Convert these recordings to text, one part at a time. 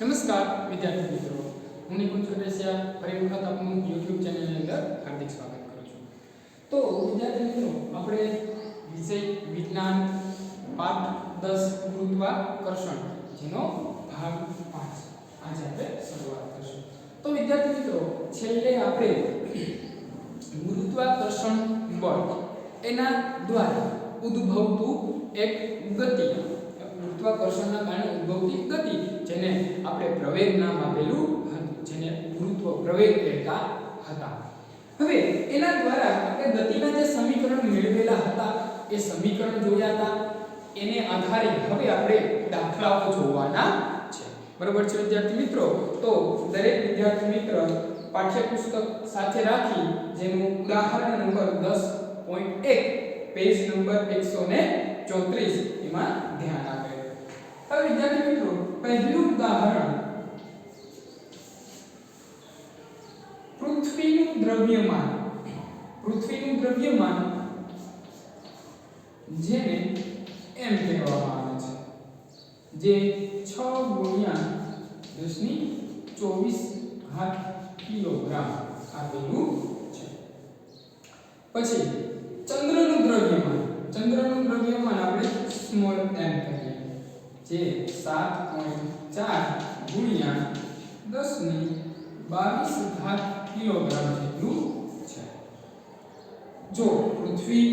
નમસ્કાર વિદ્યાર્થી મિત્રો, હું નિકુંજ કટેસિયા ફરી વખત આપનું YouTube ચેનલની અંદર હાર્દિક સ્વાગત કરું છું. તો વિદ્યાર્થી મિત્રો, આપણે વિષય વિજ્ઞાન પાઠ 10 ગુરુત્વાકર્ષણ જેનો ભાગ 5 આજે આપણે શરૂઆત કરીશું. તો વિદ્યાર્થી મિત્રો, છેલ્લે આપણે ગુરુત્વાકર્ષણ બળ એના દ્વારા ઉદ્ભવતું એક ગતિ, ગુરુત્વાકર્ષણના કારણે ઉદ્ભવતી ગતિ જેને આપણે પ્રવેગ નામ આપેલું હતું, જેને ગુરુત્વ પ્રવેગ કહેતા હતા. હવે એના દ્વારા આપણે ગતિના જે સમીકરણ મેળવેલા હતા એ સમીકરણ જોયા હતા. એને આધારે હવે આપણે દાખલાઓ જોવાના છે. બરોબર છે વિદ્યાર્થી મિત્રો? તો દરેક વિદ્યાર્થી મિત્ર પાઠ્યપુસ્તક સાથે રાખી જેનું ઉદાહરણ નંબર 10.1 પેજ નંબર 134 એમાં ધ્યાન આપે. હવે વિદ્યાર્થી મિત્રો, પહેલું ઉદાહરણ પૃથ્વીનું દ્રવ્યમાન જેને એમ કહેવામાં આવે છે, જે 6 × 10⁻24 કિલોગ્રામ આપેલું છે. પછી ચંદ્રનું દ્રવ્યમાન આપણે સ્મોલ m કહીએ, જે 7.4 × 10⁻22 કિલોગ્રામ જેટલું છે. જો પૃથ્વી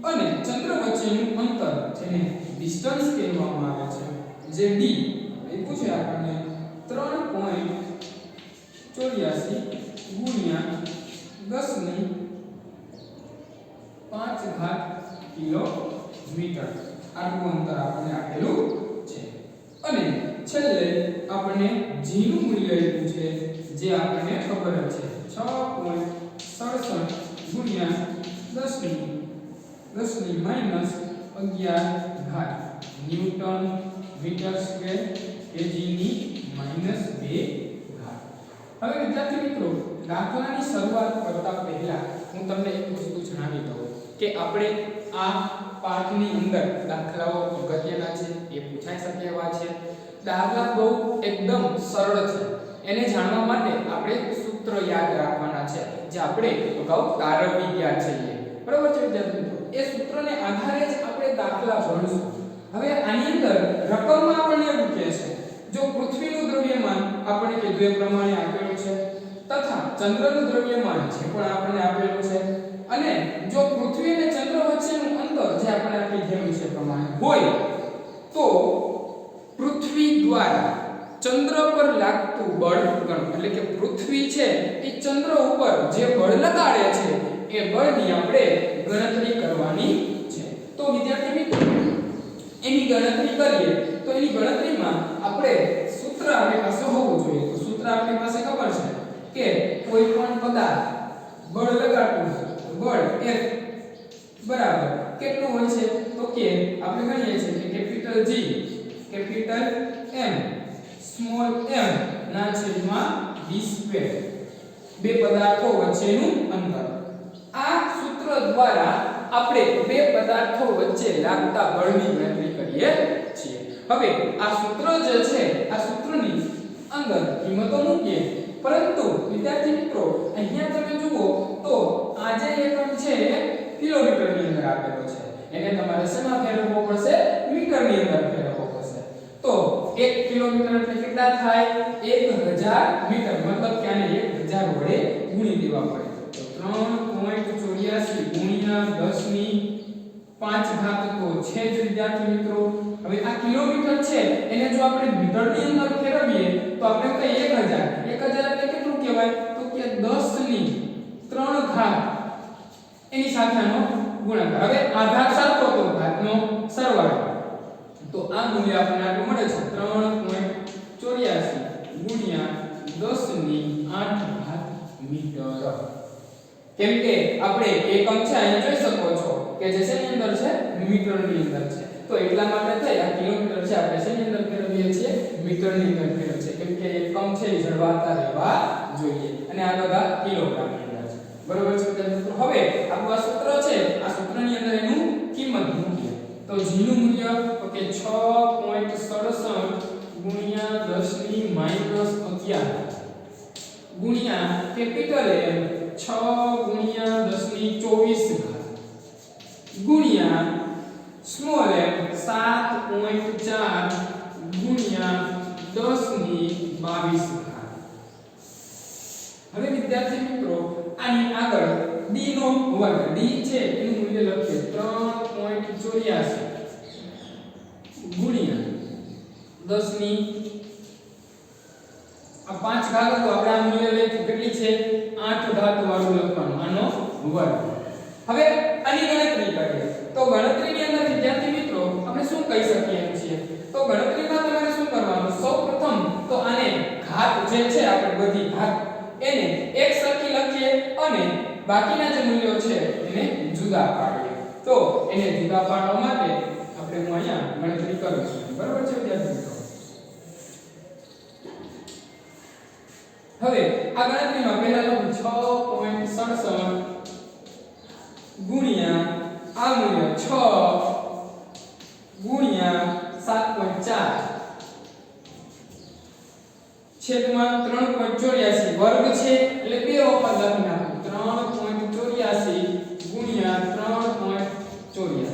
અને ચંદ્ર વચ્ચેનું અંતર જેને ડિસ્ટન્સ કહેવામાં આવે છે, જે d આપ્યું છે આપણને 3.84 × 10⁵ કિલોમીટર આટલું અંતર આપણને આપેલું છે. અને છેલ્લે આપણને g નું મૂલ્ય આપ્યું છે, જે આપણને ખબર જ છે, 6.67 × 10⁻11 ન્યૂટન મીટર સ્ક્વેર kg/2. હવે વિદ્યાર્થી મિત્રો, દાખલાની શરૂઆત કરતા પહેલા હું તમને એક વસ્તુ જણાવી દઉં કે આપણે આ પાઠની અંદર દાખલાઓ અગત્યના છે, એ પૂછાઈ શકે એવા છે. દાખલા બહુ એકદમ સરળ છે. એને જાણવા માટે આપણે સૂત્ર યાદ રાખવાના છે, જે આપણે અગાઉ તારવી ગયા છીએ. બરોબર છે વિદ્યાર્થી મિત્રો? એ સૂત્રને આધારે જ આપણે દાખલા ગણશું. હવે આની અંદર રકમમાં આપણને એવું કહે છે, જો પૃથ્વીનું દ્રવ્યમાન આપણે કીધું એ પ્રમાણે આપેલું છે, તથા ચંદ્રનું દ્રવ્યમાન જે પણ આપણને આપેલું છે, અને જો પૃથ્વી અને ચંદ્ર વચ્ચેનું અંતર જે આપણે આપી દીધું છે પ્રમાણે હોય, તો પૃથ્વી દ્વારા ચંદ્ર પર લાગતું બળ ગણો. એટલે કે પૃથ્વી છે એ ચંદ્ર ઉપર જે બળ લગાડે છે એ બળની આપણે ગણતરી કરવાની છે. તો વિદ્યાર્થી મિત્રો, એની ગણતરી કરીએ તો એની ગણતરીમાં આપણે સૂત્ર આપણી પાસે હોવું જોઈએ. તો સૂત્ર આપણી પાસે ખબર છે કે કોઈ પણ પદાર્થ બળ લગાડતું બળ F બરાબર કેટલું હોય છે? તો કે આપણે ગણીએ છીએ કે capital G capital M small m ના છેદમાં d², બે પદાર્થો વચ્ચેનું અંતર. આ સૂત્ર દ્વારા આપણે બે પદાર્થો વચ્ચે લાગતા બળની ગણતરી કરીએ છીએ. હવે આ સૂત્ર જે છે, આ સૂત્રની અંદર કિંમતો મૂકીએ. પરંતુ વિદ્યાર્થી મિત્રો, અહીંયા તમે જુઓ તો આ જે એકમ છે એ કિલોમીટરની અંદર આપેલો છે. એને તમારે શેમાં ફેરવવો પડશે? મીટરની અંદર ફેરવવો પડશે. તો 1 કિલોમીટર એટલે કેટલા થાય? 1000 મીટર. મતલબ કે આને 1000 વડે ગુણી દેવા પડે. તો 3.84 × 10⁵ તો છે જ વિદ્યાર્થી મિત્રો. હવે આ કિલોમીટર છે એને જો આપણે મીટરની અંદર ફેરવીએ તો આપણે કઈ 1000 એટલે કેટલું કહેવાય? તો કે 10⁻³ એની સાથેનો ગુણાકાર. હવે આધાર સરખો તો ઘાતનો સરવાળો. તો આ મૂલ્ય આપણને આટલું મળે છે, 3.84 × 10⁸ મીટર. કેમ કે આપણે એકમ છે અહીંયા જોઈ શકો છો કે જે શેની અંદર છે? મીટરની અંદર છે. તો એટલા માટે થઈ આ કિલોમીટર છે આપણે શેની અંદર ફેરવીએ છીએ? મીટરની અંદર ફેરવીએ છીએ. કેમ કે એકમ છે એ જળવાતા રહેવા જોઈએ, અને આ બધા કિલોગ્રામની અંદર છે. બરોબર છે મિત્રો? હવે આપણું આ સૂત્ર છે, આ સૂત્રની અંદર એનું કિંમત મૂકીએ તો g નું મૂલ્ય તો કે 6.67 × ગુણ્યા 10 ની માઈનસ 11 ગુણ્યા કેપિટલ M 6 ગુણ્યા 10 ની 24 ઘાત ગુણ્યા સ્મોલ m 7.4 ગુણ્યા 10 ની 22 ઘાત. હવે વિદ્યાર્થી મિત્રો આની આગળ d નો વર્ગ d છે એનું મૂલ્ય લખીએ 3.84 ગુણ્યા 10 ની આ 5 ઘાત તો આપણે આ મૂલ્ય લઈ કેટલી છે 8 ઘાત વાળું લખવાનું આનો વર્ગ. હવે આની ગણતરી કરીએ તો ગણતરીની અંદર વિદ્યાર્થી મિત્રો આપણે શું કહી શકીએ છીએ તો ગણતરીમાં તમારે શું કરવાનું સૌપ્રથમ તો આને ઘાત જે છે આપણે બધી ઘાત એને એક સરખી લખીએ અને બાકીના જે મૂલ્યો છે એને જુદા પાડીએ. તો એને જુદા પાડવા માટે આપણે હું અહીંયા ગણતરી કરું છું. બરાબર છે વિદ્યાર્થી મિત્રો. હવે આ ગણતરીમાં પહેલા લખું 6.67 ગુણ્યા આ મૂલ્ય 6 ગુણ્યા 7.4 છેદમાં 3.84 વર્ગ છે એટલે બે વખત લખી નાખું 3.84 ગુણ્યા 3.84.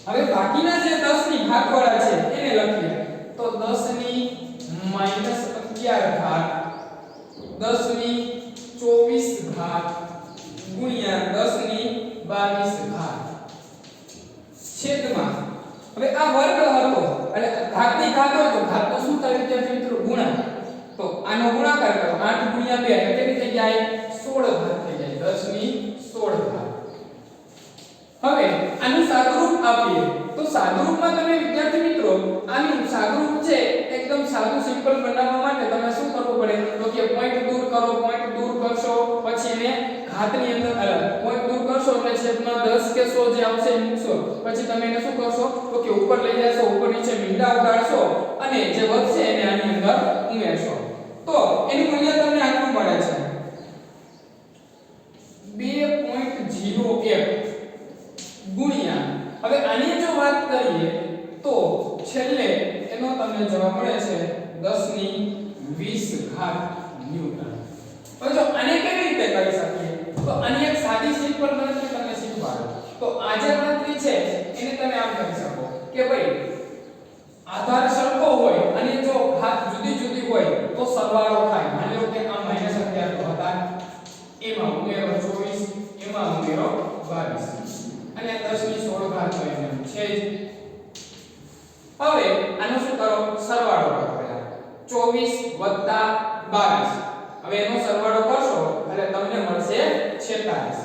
હવે બાકીના જે 10 ની ઘાતવાળા છે એને લખીએ તો 10 ની માઈનસ 11 ઘાત 10 ની 24 ઘાત ગુણ્યા 10 ની 22 ઘાત છેદમાં હવે આ વર્ગ હતો એટલે ઘાતની ઘાત હોય તો ઘાત તો શું થાય વિદ્યાર્થી મિત્રો ગુણાકાર. તો આનો ગુણાકાર કરો 8 ગુણ્યા 2 એટલે કેટલી થઈ જાય 16 ઘાત થઈ જાય 10 ની 16 ઘાત. હવે આનું સાદુરૂપ આપીએ તો સાદુરૂપમાં તમે વિદ્યાર્થી મિત્રો આનું સાદુરૂપ છે એકદમ સાદું સિમ્પલ બનાવવા માટે તમે શું કરવું પડે તો કે પોઈન્ટ દૂર કરો પોઈન્ટ દૂર કરશો પછી એને ઘાતની અંદર પોઈન્ટ દૂર કરશો એટલે છેદમાં 10 કે 100 જે આવશે એ મૂકશો પછી તમે એને શું કરશો તો કે ઉપર લઈ જશો ઉપર નીચે મીંડા ઉડાડશો અને જે વધશે એને આની અંદર ઉમેરશો તો એનું મૂલ્ય તમને આટલું મળે છે 2.01 ગુણ્યા હવે આની જો વાત કરીએ તો છેલ્લે એનો તમને જવાબ મળે છે 10 ની 20 ઘાત ન્યૂટન. હવે જો આને કેવી રીતે કરી શકીએ તો આની એક સાદી સિમ્પલ ગણતરી તમને શીખવાડું. તો આ જે ગણતરી છે એને તમે આમ કરી શકો કે ભાઈ આધાર સરખો હોય અને જો ઘાત જુદી જુદી હોય તો સરવાળો થાય. માની લો કે આ -11 તો હતા એમાં ઉમેરો 24 એમાં ઉમેરો 22 અને 10 ની 16 ઘાત તો એમ છે જ. હવે આનો શું કરો સરવાળો કરો પહેલા 24 22 હવે એનો સરવાળો કરશો એટલે તમને મળશે 46.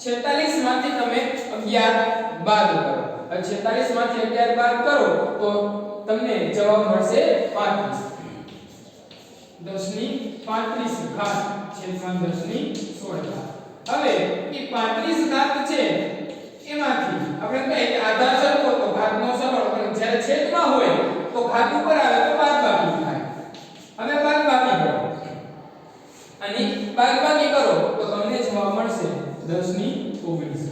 46 માંથી તમે 11 બાદ કરો. હવે 46 માંથી 11 બાદ કરો તો તમને જવાબ મળશે 35. 10 ની 35 ઘાત છેદમાં 10 ની 16 ઘાત. હવે એ 35 ઘાત છે એમાંથી આપણે કહીએ કે આધાર સરખો તો ઘાતનો સરવાળો પણ જ્યારે છેદમાં હોય તો ઘાત ઉપર આવે તો બાદબાકી થાય. હવે બાદબાકી કરો અને બાદબાકી કરો તો તમને જવાબ મળશે 10 ની 19.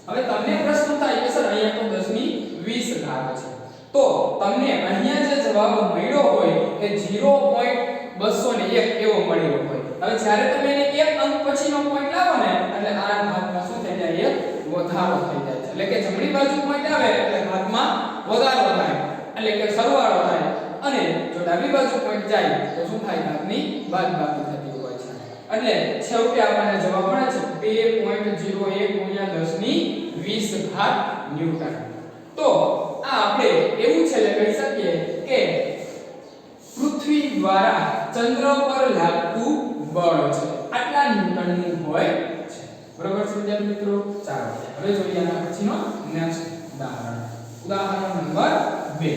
હવે તમને પ્રશ્ન થાય કે સર અહીંયા તો 10 ની 20 ઘાત છે તો તમને અહીંયા જે જવાબ મળ્યો હોય એ 0.201 એવો મળ્યો હોય. હવે જ્યારે તમે એને એક અંક પછીનો પોઈન્ટ લાવો ને એટલે આ ઘાતમાં શું થઈ જાય એક વધારો થઈ જાય છે. એટલે કે જમણી બાજુ પોઈન્ટ આવે એટલે ઘાતમાં વધારો થાય એટલે કે સરવાળો થાય અને જો ડાબી બાજુ પોઈન્ટ જાય તો શું થાય ઘાતની બાદબાકી થતી હોય છે. એટલે છેવટે આપણને જવાબ મળે છે 2.01 ગુણ્યા 10 ની 20 ઘાત ન્યૂટન. તો આ આપણે એવું છેલ્લે કહી શકીએ કે પૃથ્વી દ્વારા ચંદ્ર પર લાગતું બળ છે આટલા ન્યૂટનનું હોય છે. બરોબર છે વિદ્યાર્થી મિત્રો. ચાલો હવે જોઈએ આના પછીનો નેક્સ્ટ ઉદાહરણ. ઉદાહરણ નંબર 2.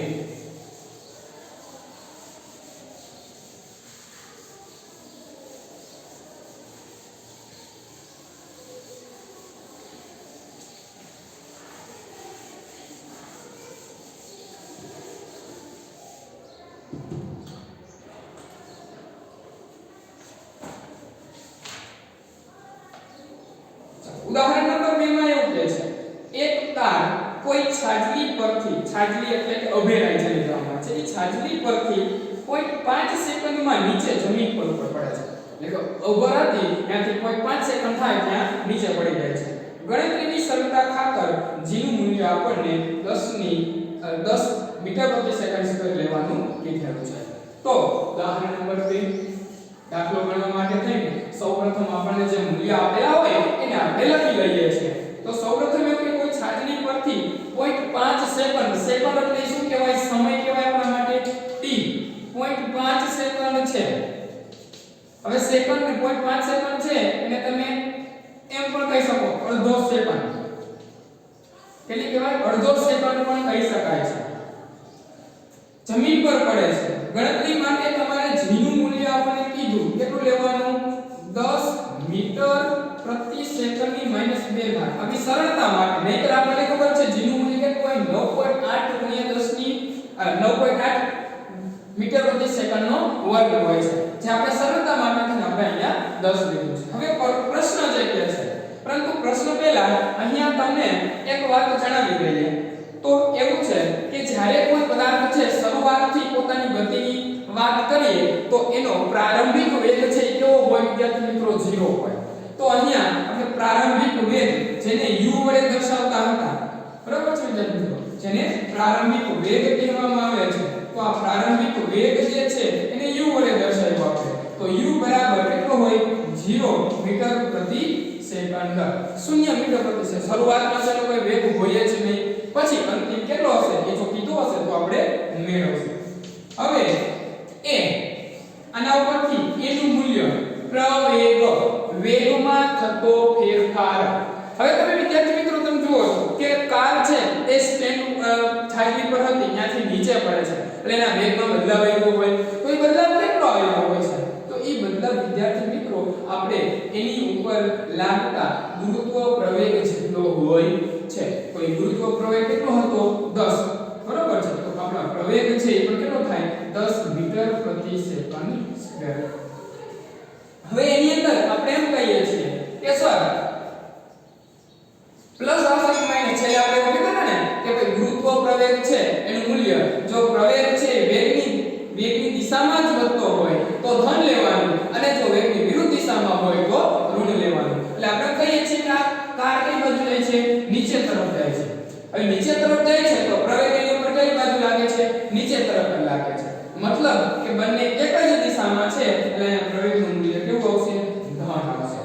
ઉદાહરણ નંબર 2 માં એવું કહે છે એક તાર કોઈ છાજલી પરથી છાજલી એટલે કે અભેરાઈ જેને કહેવામાં આવે છે, એ છાજલી પરથી 0.5 સેકન્ડમાં નીચે જમીન પર ઉપર પડે છે. એટલે કે ઉભરાતી ત્યાંથી 0.5 સેકન્ડ થાય ત્યાં નીચે પડી જાય છે. ગણતરીની સરળતા ખાતર g નું મૂલ્ય આપણને 10 મીટર પ્રતિ સેકન્ડ સ્ક્વેર લેવાનું કીધેલું છે. તો ઉદાહરણ નંબર 2 દાખલો ગણવા માટે થઈને સૌપ્રથમ આપણને જે મૂલ્ય આપેલા હોય એને આપણે લખી લઈએ છીએ. તો સૌપ્રથમ એવું કે કોઈ છાજલી પરથી 0.5 સેકન્ડ, સેકન્ડ એટલે શું કહેવાય, સમય કહેવાય આપણા માટે t, 0.5 સેકન્ડ છે. હવે સેકન્ડ ને 0.5 સેકન્ડ છે એને તમે એમ પણ કહી શકો અડધો સેકન્ડ, કેટલી કહેવાય, અડધો સેકન્ડ પણ કહી શકાય છે. જમીન પર પડે છે. ગણતરી માટે તમારે g નું મૂલ્ય આપણને કીધું કેટલું લેવાનું, 10 મીટર પ્રતિ સેકન્ડની -2 ઘાત. આવી સરળતા માટે, નહીતર આપણને ખબર છે g નું મૂલ્ય કેટલું હોય, 9.8 ગુણ્યા 10 ની 9.8 મીટર પ્રતિ સેકન્ડનો વર્ગ હોય છે. જે આપણે સરળતા માટે આપણે અહીંયા 10 લીધું છે. હવે પ્રશ્ન જે કહે છે, પરંતુ પ્રશ્ન પહેલા અહીંયા તમને એક વાત જણાવી દઈએ. તો એવું છે કે જ્યારે કોઈ પદાર્થ છે શરૂઆતથી પોતાની ગતિની વાત કરીએ તો એનો પ્રારંભિક વેગ છે કેવો હોય વિદ્યાર્થી મિત્રો, 0 હોય. તો અહીંયા આપણે પ્રારંભિક વેગ જેને u વડે દર્શાવતા હતા, બરાબર છે વિદ્યાર્થી મિત્રો, જેને પ્રારંભિક વેગ કહેવામાં આવે છે. તો આ પ્રારંભિક વેગ જે છે એને u વડે દર્શાવ્યો આપણે. તો u બરાબર કેટલો હોય, 0 મીટર પ્રતિ સેકન્ડ. 0 મીટર પ્રતિ સેકન્ડ. શરૂઆતમાં છે કોઈ વેગ હોય જ નહીં, પછી અંતિમ કેટલો હશે એ જો કીધું હશે તો આપણે મેળવશું. હવે a આના ઉપરથી a નું મૂલ્ય પ્રવેગ, વેગમાં થતો ફેરફાર. હવે તમે વિદ્યાર્થી મિત્રો તમે જુઓ કે કાર છે એ સ્ટેન્ડ છાજલી પર હતી ત્યાંથી નીચે પડે છે એટલે એના વેગમાં બદલાવ આવ્યો હોય. તો એ બદલાવ કેટલો આવેલો હોય છે, તો એ બદલાવ વિદ્યાર્થી મિત્રો આપણે એની ઉપર લાગતા ગુરુત્વ પ્રવેગ જેટલો હોય છે. તો એ ગુરુત્વ પ્રવેગ કેટલો હતો, 10, બરાબર છે. તો આપણા પ્રવેગ છે એ પણ કેટલો થાય, 10 મીટર પ્રતિ સેકન્ડ સ્ક્વેર. હવે એની અંદર આપણે એમ કહીએ છીએ કે સર પ્લસ આવશે કે માઈનસ, છે આપણે એવું કીધું ને કે ભાઈ ગુરુત્વ પ્રવેગ છે એનું મૂલ્ય, જો પ્રવેગ છે વેગની દિશામાં જ વધતો હોય તો ધન લેવાનું, અને જો વેગની વિરુદ્ધ દિશામાં હોય તો ઋણ લેવાનું. એટલે આપણે કહીએ છીએ કે આ કાર કઈ બાજુ જાય છે, નીચે તરફ જાય છે. હવે નીચે તરફ જાય છે તો પ્રવેગ એની ઉપર કઈ બાજુ લાગે છે, નીચે તરફ લાગે છે. મતલબ કે બંને એક જ દિશામાં છે એટલે પ્રવેગનું મૂલ્ય કેવું આવશે, ધન આવશે.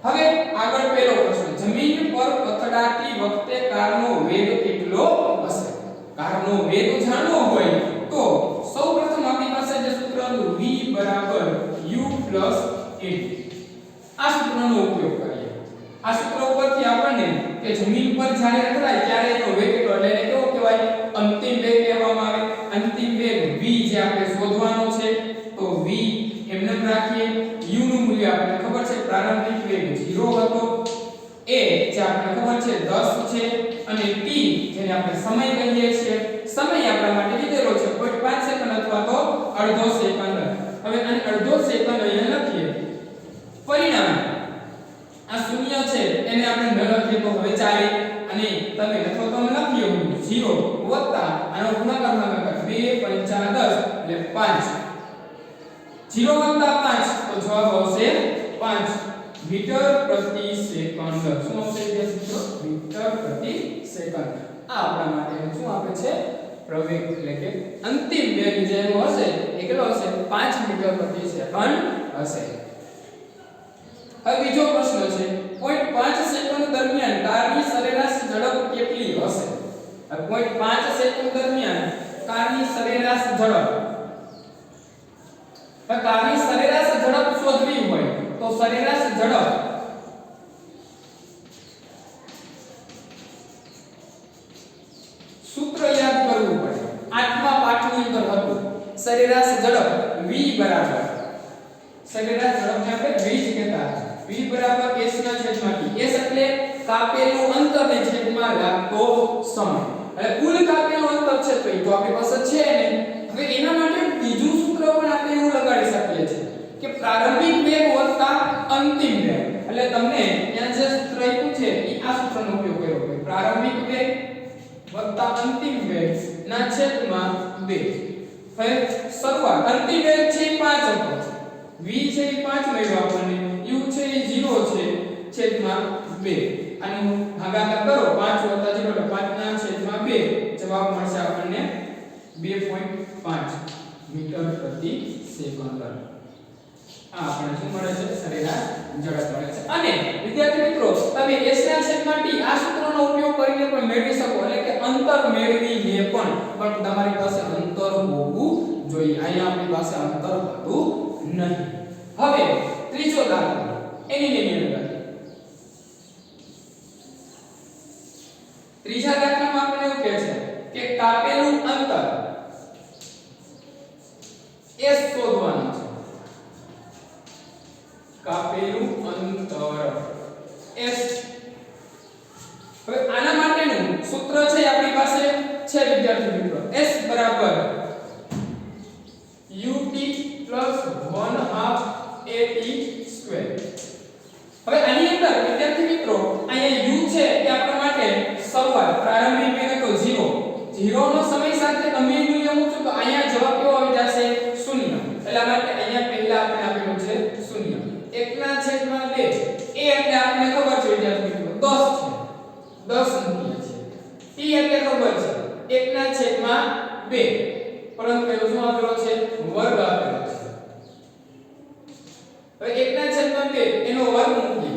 હવે આગળ પહેલો પ્રશ્ન, જમીન પર અથડાતી વખતે કારનો વેગ કેટલો હશે. કારનો વેગ જાણવો હોય તો સૌપ્રથમ આપણી પાસે જે સૂત્ર હતું v u a આ સૂત્રનો ઉપયોગ કરીએ. આ સૂત્ર ઉપરથી આપણને કે જમીન પર જ્યારે અથડાય ત્યારે એનો વેગ કેટલો, એટલે એને કેવો કહેવાય, અંતિમ વેગ કહેવામાં આવે. અંતિમ વેગ v જે આપણે શોધવાનો છે તો v એમને રાખીએ. u નું મૂલ્ય આપણને ખબર છે, પ્રારંભિક વેગ 0 હતો. a જે આપણને ખબર છે 10 છે, અને t જેને આપણે સમય કહીએ છીએ, સમય આપણા માટે લીધેલો છે 0.5 સેકન્ડ અથવા તો અડધો સેકન્ડ. હવે આને અડધો સેકન્ડ અહીંયા લખીએ. પરિણામ આ શૂન્ય છે એને આપણે ન લખીએ તો હવે ચાલે, અને તમે અથવા તો લખીએ 0 વત્તા આનો ગુણાકાર 2 5 10 એટલે 5. 0 વત્તા 5 તો જવાબ આવશે 5 મીટર પ્રતિ સેકન્ડ. શું આવશે મિત્રો, મીટર પ્રતિ સેકન્ડ. આ આપણા માટે શું આપે છે, પ્રવેગ, એટલે કે અંતિમ વેગ જેનો હશે એ કેટલો હશે, 5 મીટર પ્રતિ સેકન્ડ હશે. હવે બીજો પ્રશ્ન છે, 0.5 સેકન્ડ દરમિયાન કારની સરેરાશ ઝડપ કેટલી હશે. 0.5 સેકન્ડ દરમિયાન કારની સરેરાશ ઝડપ, કારની સરેરાશ ઝડપ શોધવી હોય તો સરેરાશ ઝડપ સૂત્ર યાદ કરવું પડે. 8મા પાઠની અંદર હતું સરેરાશ ઝડપ v બરાબર, સરેરાશ ઝડપને આપણે v જ કહેતા. v બરાબર s ના છેદમાં t. s એટલે કાપેલું અંતરને છેદમાં લાગતો સમય. એટલે કુલ કાપેલું અંતર છે તો એ તો આપણી પાસે છે ને. હવે એના માટે બીજું સૂત્ર પણ આપણે એવું લગાડી શકીએ છીએ કે પ્રારંભિક વેગ વત્તા અંતિમ વેગ. એટલે તમને ત્યાં જે સૂત્ર આપ્યું છે એ આ સૂત્રનો ઉપયોગ કર્યો હોય. પ્રારંભિક વેગ વત્તા અંતિમ વેગ ના છેદમાં 2. હવે શરૂઆત અંતિમ વેગ છે 5 હતો. v છે એ 5 મળ્યો આપણને, u છે એ 0 છે છેદમાં 2. આનો ભાગાકાર કરો 5 + 0 એટલે 5 ના છેદમાં 2. જવાબ મળશે આપણને 2.5 મીટર પ્રતિ સેકન્ડ. આ આપણને શું મળે છે? સરેરાશ ઝડપ મળે છે. અને વિદ્યાર્થી મિત્રો તમે s ના છેદમાં t આ સૂત્રનો ઉપયોગ કરીને પણ મેળવી શકો, એટલે કે અંતર મેળવીને પણ તમારી પાસે અંતર હોવું જોઈએ. અહીંયા આપણી પાસે અંતર હતું નહીં. હવે ત્રીજો દાખલો એની અંદર ત્રીજા દાખલામાં આપણે એવું કહે છે કે કાપેલું અંતર s શોધવાનું છે. કાપેલું અંતર s. હવે આના માટેનું સૂત્ર છે આપણી પાસે છે વિદ્યાર્થી મિત્રો, s બરાબર ut plus 1/2 at². હવે આની અંદર વિદ્યાર્થી મિત્રો અહીંયા u છે એ આપણા માટે શરૂઆત પ્રારંભિક વેગ હતો 0. 0 નો સમય સાથે ગમે મૂલ્ય મૂકશો તો અહીંયા જવાબ કેવો આવી જશે? 0. એટલા માટે અહીંયા પહેલા આપણે આપેલું છે 0. 1/2 એ એટલે આપણને ખબર છે વિદ્યાર્થી મિત્રો 10 છે. 10 મૂકીએ છે. t એટલે ખબર છે 1/2, પરંતુ પેલું શું આપેલો છે? વર્ગ આપેલો છે. હવે 1/2 એનો વર્ગ મૂકીએ.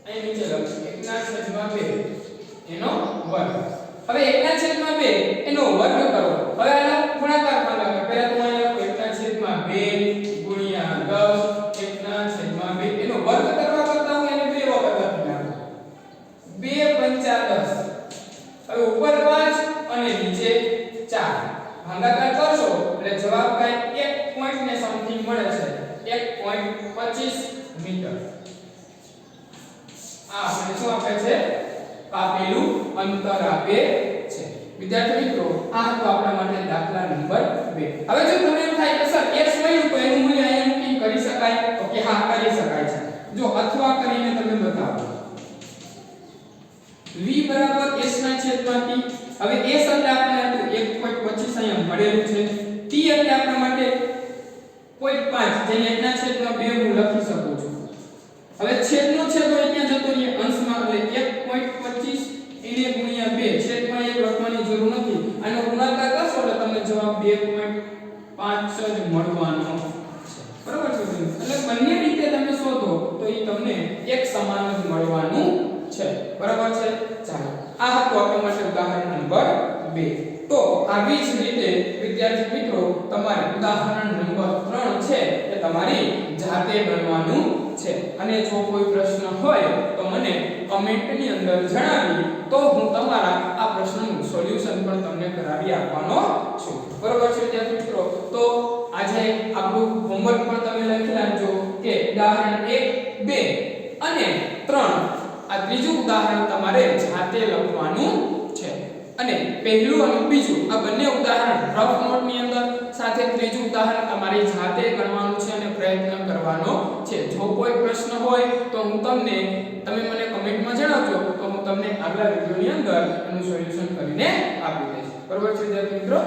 અહીં નીચે લખીએ 1/2 એનો વર્ગ. હવે 1/2 એનો વર્ગ કરો. હવે આનો ગુણાકાર ભાગાકાર પહેલા તો અહીં લખો 1/2 ગુણ્યા 10 1/2 એનો વર્ગ કરવા કરતા હું એને 2 વખત લખી નાખું. 2 × 5 = 10. હવે ઉપર 5 અને નીચે 4 ભાગાકાર કરશો એટલે જવાબ કાંઈ 1 પોઈન્ટ ને સમથિંગ મળે છે. 1.25 મીટર. આ આપણે શું આપે છે? કાપેલું અંતર આપે છે. વિદ્યાર્થી મિત્રો આ હતો આપણા માટે દાખલા નંબર 2. હવે જો તમને એમ થાય કે સર s મળ્યું તો એનું મૂલ્ય અહીંયા મૂકીને કરી શકાય, તો કે હા કરી શકાય છે. જો અથવા કરીને તમે બતાવો. v બરાબર s ના છેદમાં t. હવે s એટલે આપણને હતું 1.25 અહીંયા મળેલું છે. t એટલે આપણા માટે 0.5 જેને 1/2 હું લખી શકું છું. હવે છેદનો છેદ હોય ત્યાં જતો રહે અંશમાં, એટલે 1.25 એને ગુણ્યા 2 છેદમાં 1 લખવાની જરૂર નથી. આનો ગુણાકાર કરશો એટલે તમને જવાબ 2.5 જ મળવાનો છે. બરાબર છે? એટલે બંને રીતે તમે શોધો તો એ તમને એક સમાન જ મળવાનું છે. બરાબર છે? ચાલો આ હતું આપણા માટે ઉદાહરણ નંબર 2. તો આવી જ રીતે વિદ્યાર્થી મિત્રો તમારે ઉદાહરણ નંબર 3 છે એ તમારી જાતે ગણવાનું છે. અને જો કોઈ પ્રશ્ન હોય તો મને કમેન્ટની અંદર જણાવી, તો હું તમારા આ પ્રશ્નનું સોલ્યુશન પણ તમને કરાવી આપવાનો છું. બરાબર છે વિદ્યાર્થી મિત્રો? તો આજે આપણું હોમવર્ક પણ તમે લખી નાખજો કે ઉદાહરણ 1, 2 અને 3 આ ત્રીજું ઉદાહરણ તમારે જાતે લખવાનું છે. અને પહેલું અને બીજું આ બંને ઉદાહરણ રફ નોટની અંદર, સાથે ત્રીજું ઉદાહરણ તમારી જાતે ગણવાનું છે અને પ્રયત્ન કરવાનો છે. જો કોઈ પ્રશ્ન હોય તો તમે મને કમેન્ટમાં જણાવજો, તો હું તમને આગલા વિડિયોની અંદર એનું સોલ્યુશન કરીને આપી દઈશ. બરાબર છે વિદ્યાર્થી મિત્રો?